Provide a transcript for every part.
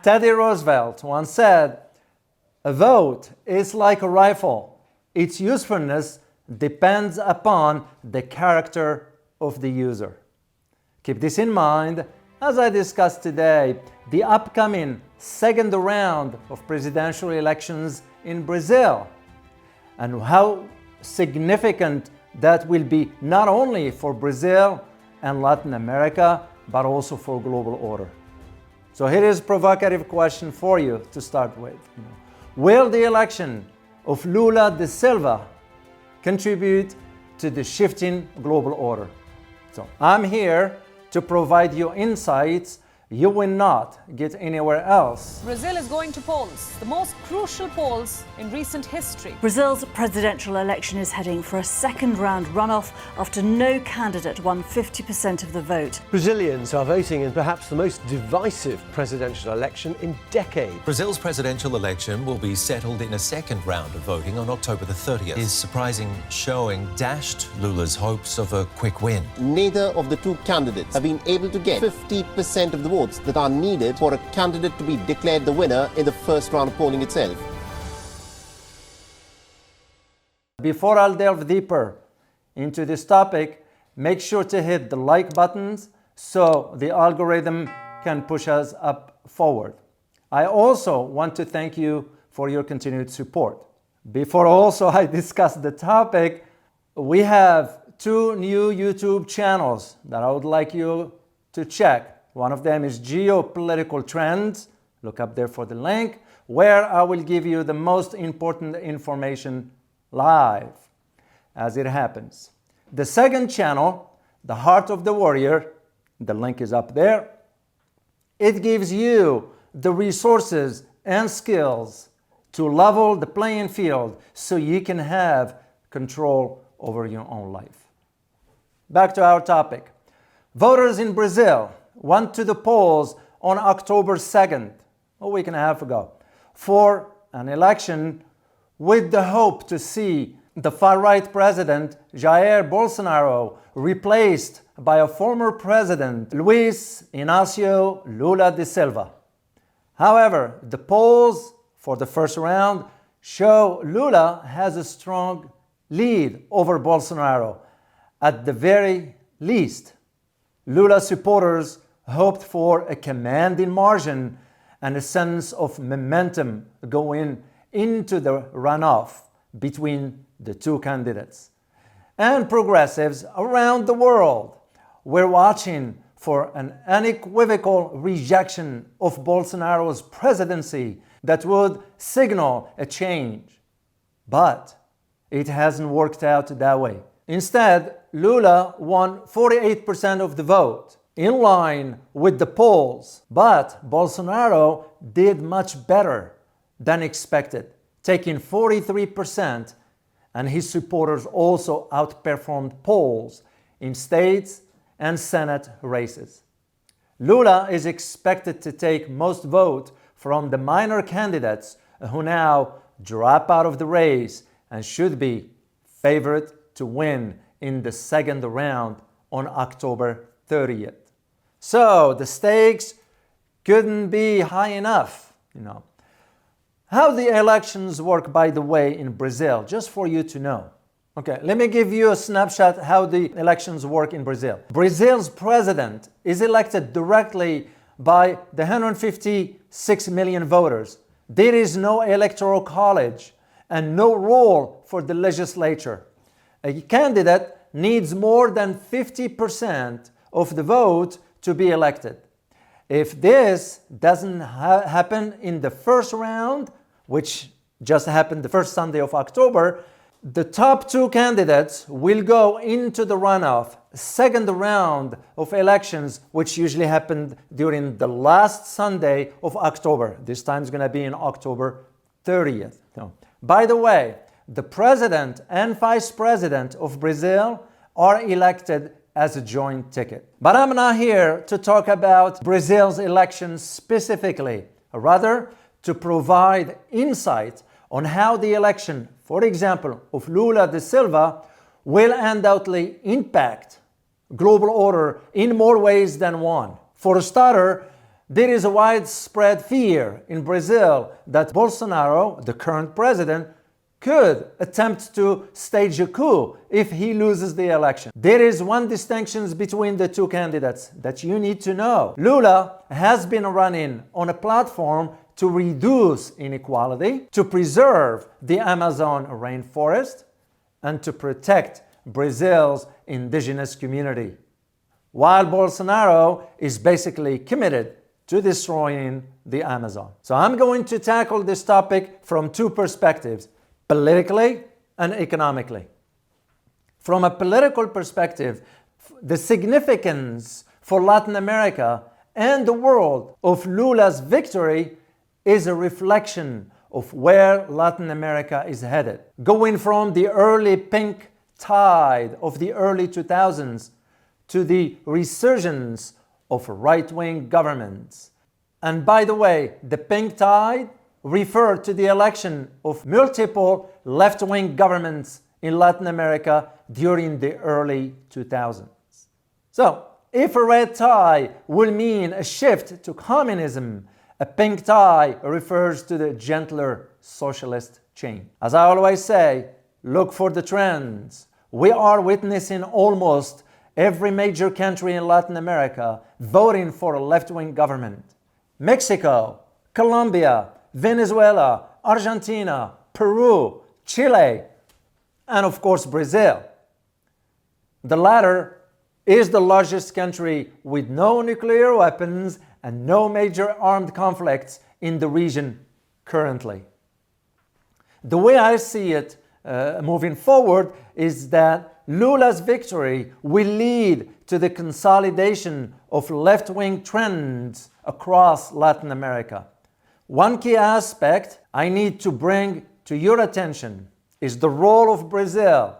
Teddy Roosevelt once said, "A vote is like a rifle. Its usefulness depends upon the character of the user." Keep this in mind as I discuss today the upcoming second round of presidential elections in Brazil and how significant that will be not only for Brazil and Latin America, but also for global order. So here is a provocative question for you to start with. Will the election of Lula De Silva contribute to the shifting global order? So I'm here to provide you insights you will not get anywhere else. Brazil is going to polls, the most crucial polls in recent history. Brazil's presidential election is heading for a second-round runoff after no candidate won 50% of the vote. Brazilians are voting in perhaps the most divisive presidential election in decades. Brazil's presidential election will be settled in a second round of voting on October the 30th. His surprising showing dashed Lula's hopes of a quick win. Neither of the two candidates have been able to get 50% of the votes that are needed for a candidate to be declared the winner in the first round of polling itself. Before I'll delve deeper into this topic, make sure to hit the like buttons so the algorithm can push us up forward. I also want to thank you for your continued support. Before also I discuss the topic, we have two new YouTube channels that I would like you to check. One of them is Geopolitical Trends. Look up there for the link, where I will give you the most important information live as it happens. The second channel, The Heart of the Warrior, the link is up there. It gives you the resources and skills to level the playing field so you can have control over your own life. Back to our topic. Voters in Brazil went to the polls on October 2nd, a week and a half ago, for an election with the hope to see the far-right president, Jair Bolsonaro, replaced by a former president, Luiz Inácio Lula de Silva. However, the polls for the first round show Lula has a strong lead over Bolsonaro. At the very least, Lula supporters hoped for a commanding margin and a sense of momentum going into the runoff between the two candidates. And progressives around the world were watching for an unequivocal rejection of Bolsonaro's presidency that would signal a change. But it hasn't worked out that way. Instead, Lula won 48% of the vote, in line with the polls, but Bolsonaro did much better than expected, taking 43%, and his supporters also outperformed polls in states and Senate races. Lula is expected to take most votes from the minor candidates who now drop out of the race and should be favored to win in the second round on October 30th. So the stakes couldn't be high enough, How the elections work, by the way, in Brazil, just for you to know. Okay, let me give you a snapshot how the elections work in Brazil. Brazil's president is elected directly by the 156 million voters. There is no electoral college and no role for the legislature. A candidate needs more than 50% of the vote to be elected. If this doesn't happen in the first round, which just happened the first Sunday of October, the top two candidates will go into the runoff, second round of elections, which usually happened during the last Sunday of October. This time is going to be in October 30th. So, by the way, the president and vice president of Brazil are elected as a joint ticket. But I'm not here to talk about Brazil's elections specifically, rather to provide insight on how the election, for example, of Lula de Silva will undoubtedly impact global order in more ways than one. For a starter, There is a widespread fear in Brazil that Bolsonaro, the current president, could attempt to stage a coup if he loses the election. There is one distinction between the two candidates that you need to know. Lula has been running on a platform to reduce inequality, to preserve the Amazon rainforest, and to protect Brazil's indigenous community, while Bolsonaro is basically committed to destroying the Amazon. So I'm going to tackle this topic from two perspectives: politically and economically. From a political perspective, the significance for Latin America and the world of Lula's victory is a reflection of where Latin America is headed. Going from the early pink tide of the early 2000s to the resurgence of right-wing governments. And by the way, the pink tide referred to the election of multiple left-wing governments in Latin America during the early 2000s. So, if a red tie will mean a shift to communism, a pink tie refers to the gentler socialist change. As I always say, look for the trends. We are witnessing almost every major country in Latin America voting for a left-wing government. Mexico, Colombia, Venezuela, Argentina, Peru, Chile, and of course Brazil. The latter is the largest country with no nuclear weapons and no major armed conflicts in the region currently. The way I see it moving forward is that Lula's victory will lead to the consolidation of left-wing trends across Latin America. One key aspect I need to bring to your attention is the role of Brazil,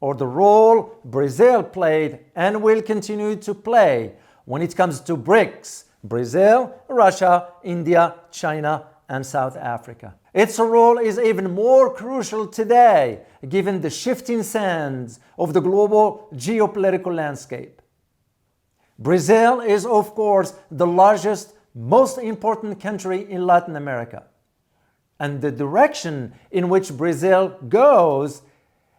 or the role Brazil played and will continue to play when it comes to BRICS: Brazil, Russia, India, China, and South Africa. Its role is even more crucial today, given the shifting sands of the global geopolitical landscape. Brazil is, of course, the largest, most important country in Latin America. And the direction in which Brazil goes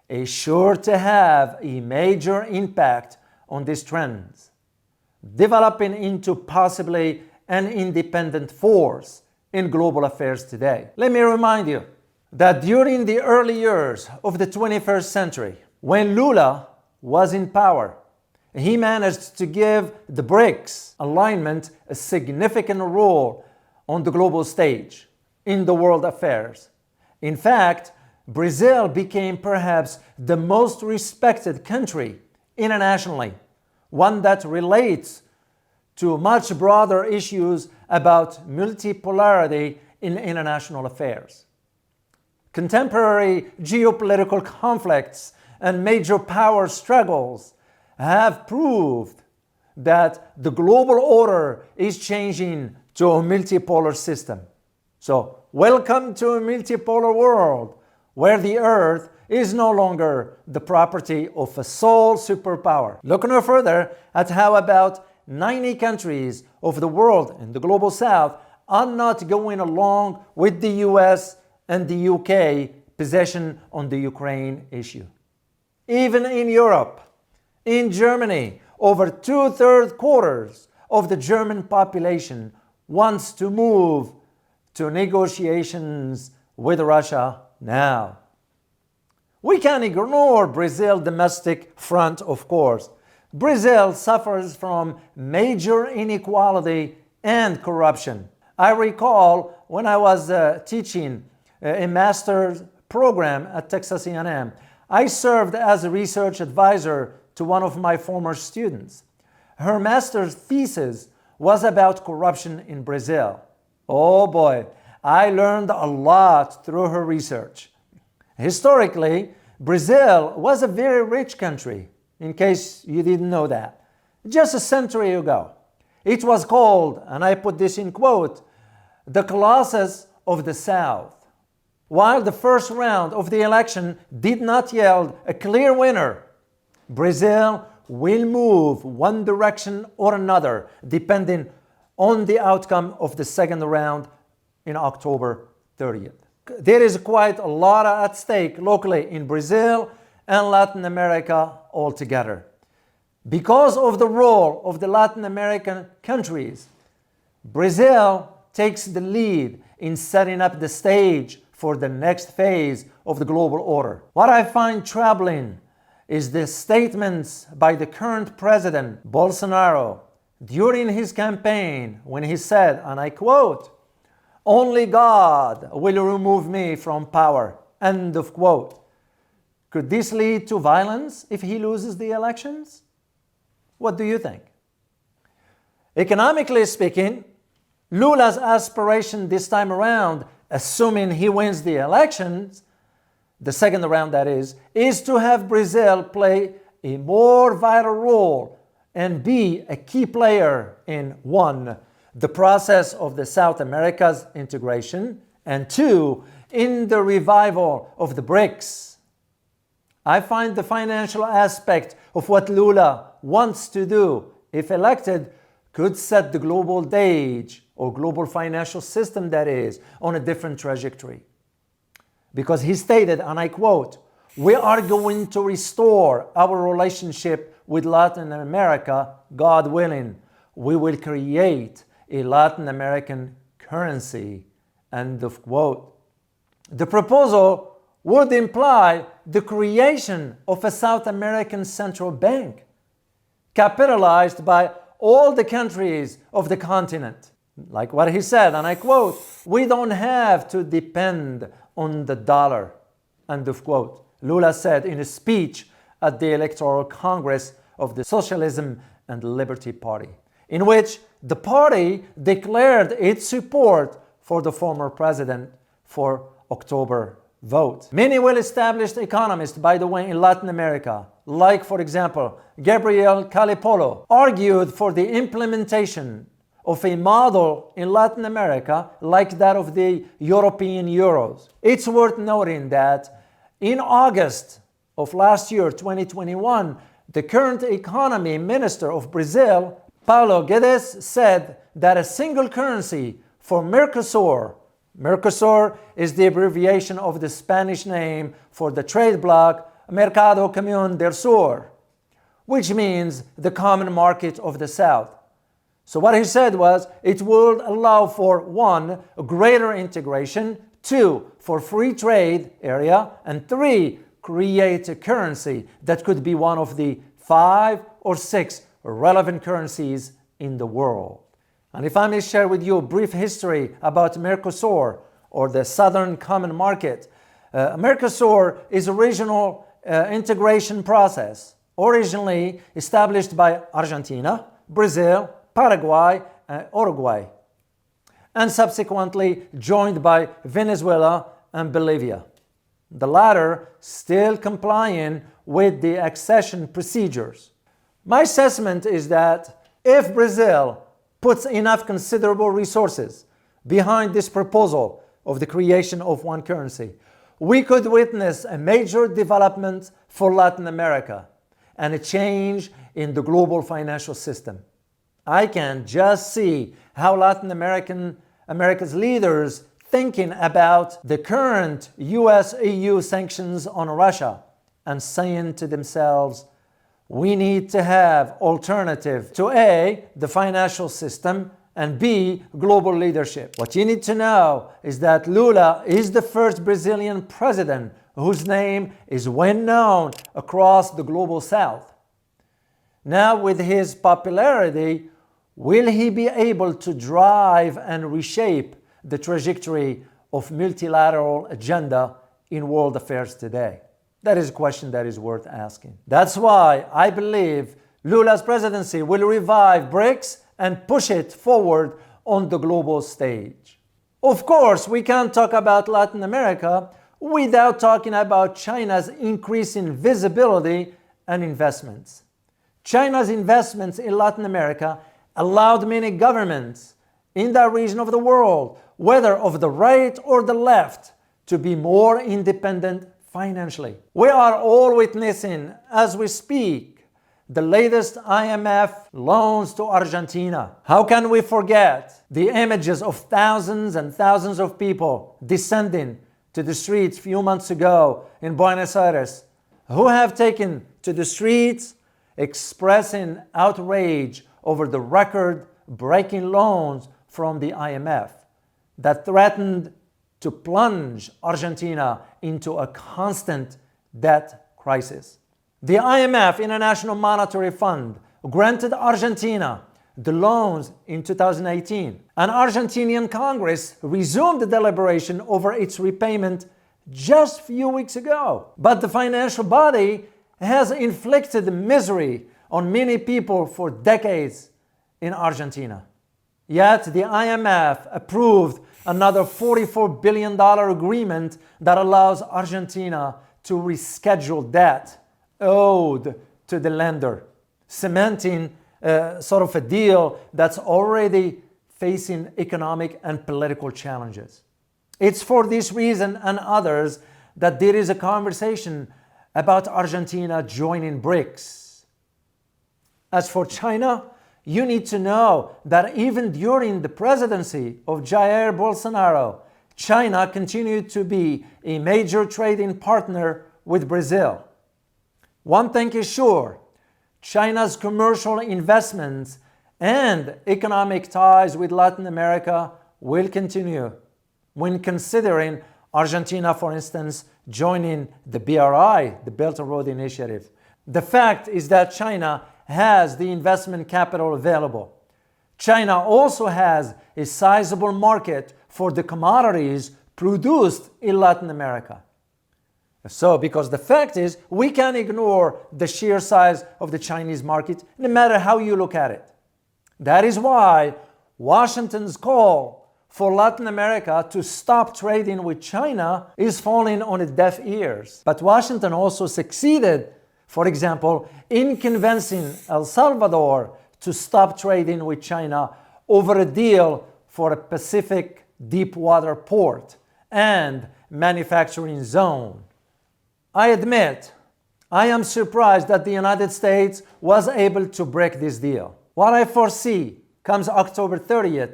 is sure to have a major impact on these trends, developing into possibly an independent force in global affairs today. Let me remind you that during the early years of the 21st century, when Lula was in power, he managed to give the BRICS alignment a significant role on the global stage in the world affairs. In fact, Brazil became perhaps the most respected country internationally, one that relates to much broader issues about multipolarity in international affairs. Contemporary geopolitical conflicts and major power struggles have proved that the global order is changing to a multipolar system. So, welcome to a multipolar world where the Earth is no longer the property of a sole superpower. Look no further at how about 90 countries of the world in the global south are not going along with the US and the UK position on the Ukraine issue. Even in Europe, in Germany, over 2/3 of the German population wants to move to negotiations with Russia now. We can't ignore Brazil's domestic front, of course. Brazil suffers from major inequality and corruption. I recall when I was teaching a master's program at Texas A&M, I served as a research advisor to one of my former students. Her master's thesis was about corruption in Brazil. Oh boy, I learned a lot through her research. Historically, Brazil was a very rich country, in case you didn't know that, just a century ago. It was called, and I put this in quote, the Colossus of the South. While the first round of the election did not yield a clear winner, Brazil will move one direction or another depending on the outcome of the second round in October 30th. There is quite a lot at stake locally in Brazil and Latin America altogether. Because of the role of the Latin American countries, Brazil takes the lead in setting up the stage for the next phase of the global order. What I find troubling is the statements by the current president, Bolsonaro, during his campaign when he said, and I quote, "Only God will remove me from power," end of quote. Could this lead to violence if he loses the elections? What do you think? Economically speaking, Lula's aspiration this time around, assuming he wins the elections, the second round that is to have Brazil play a more vital role and be a key player in 1, the process of the South America's integration, and 2, in the revival of the BRICS. I find the financial aspect of what Lula wants to do, if elected, could set the global stage, or global financial system that is, on a different trajectory. Because he stated, and I quote, "We are going to restore our relationship with Latin America, God willing. We will create a Latin American currency," end of quote. The proposal would imply the creation of a South American central bank, capitalized by all the countries of the continent. Like what he said, and I quote, "We don't have to depend on the dollar," end of quote. Lula said in a speech at the Electoral Congress of the Socialism and Liberty Party, in which the party declared its support for the former president for October vote. Many well-established economists, by the way, in Latin America, like, for example, Gabriel Calipolo, argued for the implementation of a model in Latin America like that of the European euros. It's worth noting that in August of last year, 2021, the current economy minister of Brazil, Paulo Guedes, said that a single currency for MERCOSUR, MERCOSUR is the abbreviation of the Spanish name for the trade bloc Mercado Común del Sur, which means the common market of the South. So what he said was it would allow for 1, greater integration, 2, for free trade area, and 3, create a currency that could be one of the 5 or 6 relevant currencies in the world. And if I may share with you a brief history about MERCOSUR, or the Southern Common Market, MERCOSUR is a regional integration process originally established by Argentina, Brazil, Paraguay, and Uruguay, and subsequently joined by Venezuela and Bolivia, the latter still complying with the accession procedures. My assessment is that if Brazil puts enough considerable resources behind this proposal of the creation of one currency, we could witness a major development for Latin America and a change in the global financial system. I can just see how Latin America's leaders thinking about the current US-EU sanctions on Russia and saying to themselves, we need to have alternative to A, the financial system, and B, global leadership. What you need to know is that Lula is the first Brazilian president whose name is well known across the global South. Now, with his popularity, will he be able to drive and reshape the trajectory of multilateral agenda in world affairs today? That is a question that is worth asking. That's why I believe Lula's presidency will revive BRICS and push it forward on the global stage. Of course, we can't talk about Latin America without talking about China's increasing visibility and investments. China's investments in Latin America allowed many governments in that region of the world, whether of the right or the left, to be more independent financially. We are all witnessing, as we speak, the latest IMF loans to Argentina. How can we forget the images of thousands and thousands of people descending to the streets a few months ago in Buenos Aires, who have taken to the streets expressing outrage over the record-breaking loans from the IMF that threatened to plunge Argentina into a constant debt crisis. The IMF, International Monetary Fund, granted Argentina the loans in 2018. An Argentinian Congress resumed the deliberation over its repayment just a few weeks ago. But the financial body has inflicted misery on many people for decades in Argentina. Yet the IMF approved another $44 billion agreement that allows Argentina to reschedule debt owed to the lender, cementing sort of a deal that's already facing economic and political challenges. It's for this reason and others that there is a conversation about Argentina joining BRICS. As for China, you need to know that even during the presidency of Jair Bolsonaro, China continued to be a major trading partner with Brazil. One thing is sure, China's commercial investments and economic ties with Latin America will continue when considering Argentina, for instance, joining the BRI, the Belt and Road Initiative. The fact is that China has the investment capital available. China also has a sizable market for the commodities produced in Latin America. So, because the fact is, we can't ignore the sheer size of the Chinese market, no matter how you look at it. That is why Washington's call for Latin America to stop trading with China is falling on deaf ears. But Washington also succeeded, for example, in convincing El Salvador to stop trading with China over a deal for a Pacific deepwater port and manufacturing zone. I admit, I am surprised that the United States was able to break this deal. What I foresee comes October 30th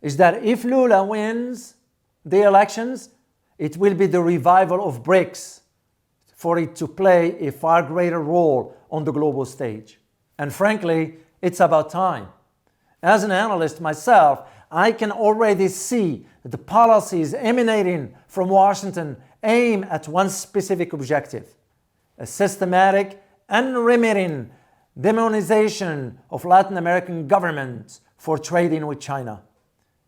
is that if Lula wins the elections, it will be the revival of BRICS for it to play a far greater role on the global stage. And frankly, it's about time. As an analyst myself, I can already see the policies emanating from Washington aim at one specific objective: a systematic, unremitting demonization of Latin American governments for trading with China.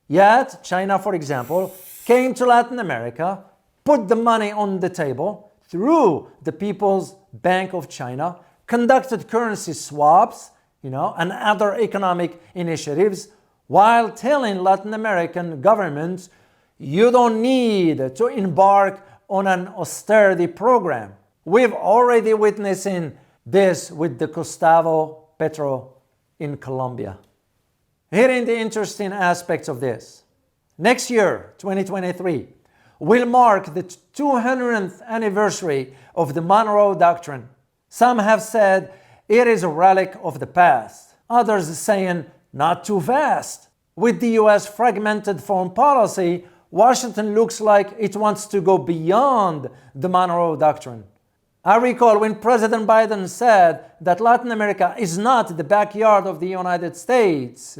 Yet, China, for example, came to Latin America, put the money on the table through the People's Bank of China, conducted currency swaps, and other economic initiatives, while telling Latin American governments, you don't need to embark on an austerity program. We've already witnessing this with the Gustavo Petro in Colombia. Here are the interesting aspects of this. Next year, 2023, will mark the 200th anniversary of the Monroe Doctrine. Some have said it is a relic of the past. Others saying not too fast. With the US fragmented foreign policy, Washington looks like it wants to go beyond the Monroe Doctrine. I recall when President Biden said that Latin America is not the backyard of the United States.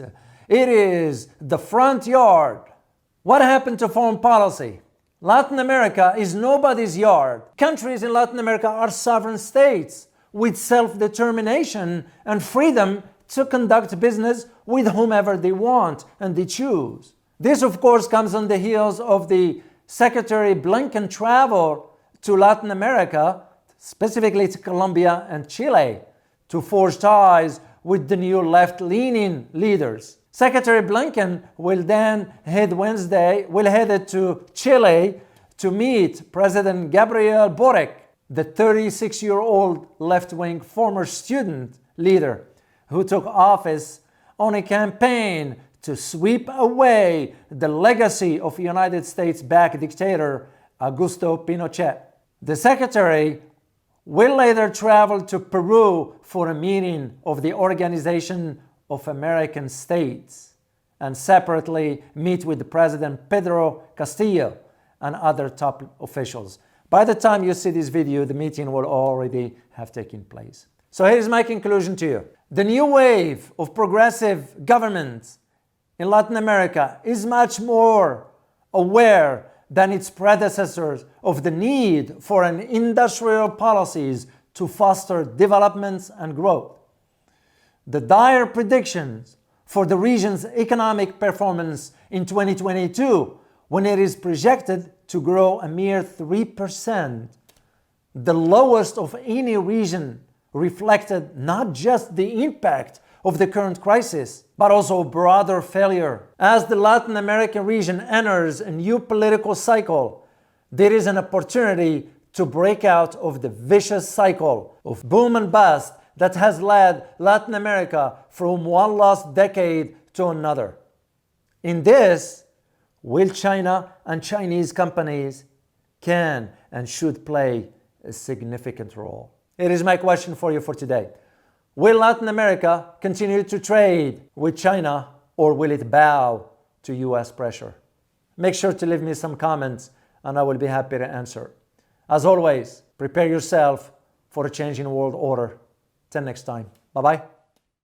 It is the front yard. What happened to foreign policy? Latin America is nobody's yard. Countries in Latin America are sovereign states with self-determination and freedom to conduct business with whomever they want and they choose. This, of course, comes on the heels of the Secretary Blinken travel to Latin America, specifically to Colombia and Chile, to forge ties with the new left-leaning leaders. Secretary Blinken will then head to Chile to meet President Gabriel Boric, the 36-year-old left-wing former student leader who took office on a campaign to sweep away the legacy of United States-backed dictator Augusto Pinochet. The secretary will later travel to Peru for a meeting of the Organization of American States and separately meet with President Pedro Castillo and other top officials. By the time you see this video, the meeting will already have taken place. So here's my conclusion to you. The new wave of progressive governments in Latin America is much more aware than its predecessors of the need for an industrial policies to foster developments and growth. The dire predictions for the region's economic performance in 2022, when it is projected to grow a mere 3%, the lowest of any region, reflected not just the impact of the current crisis, but also broader failure. As the Latin American region enters a new political cycle, there is an opportunity to break out of the vicious cycle of boom and bust that has led Latin America from one lost decade to another. In this, will China and Chinese companies can and should play a significant role? It is my question for you for today. Will Latin America continue to trade with China, or will it bow to US pressure? Make sure to leave me some comments and I will be happy to answer. As always, prepare yourself for a changing world order. Till next time. Bye-bye.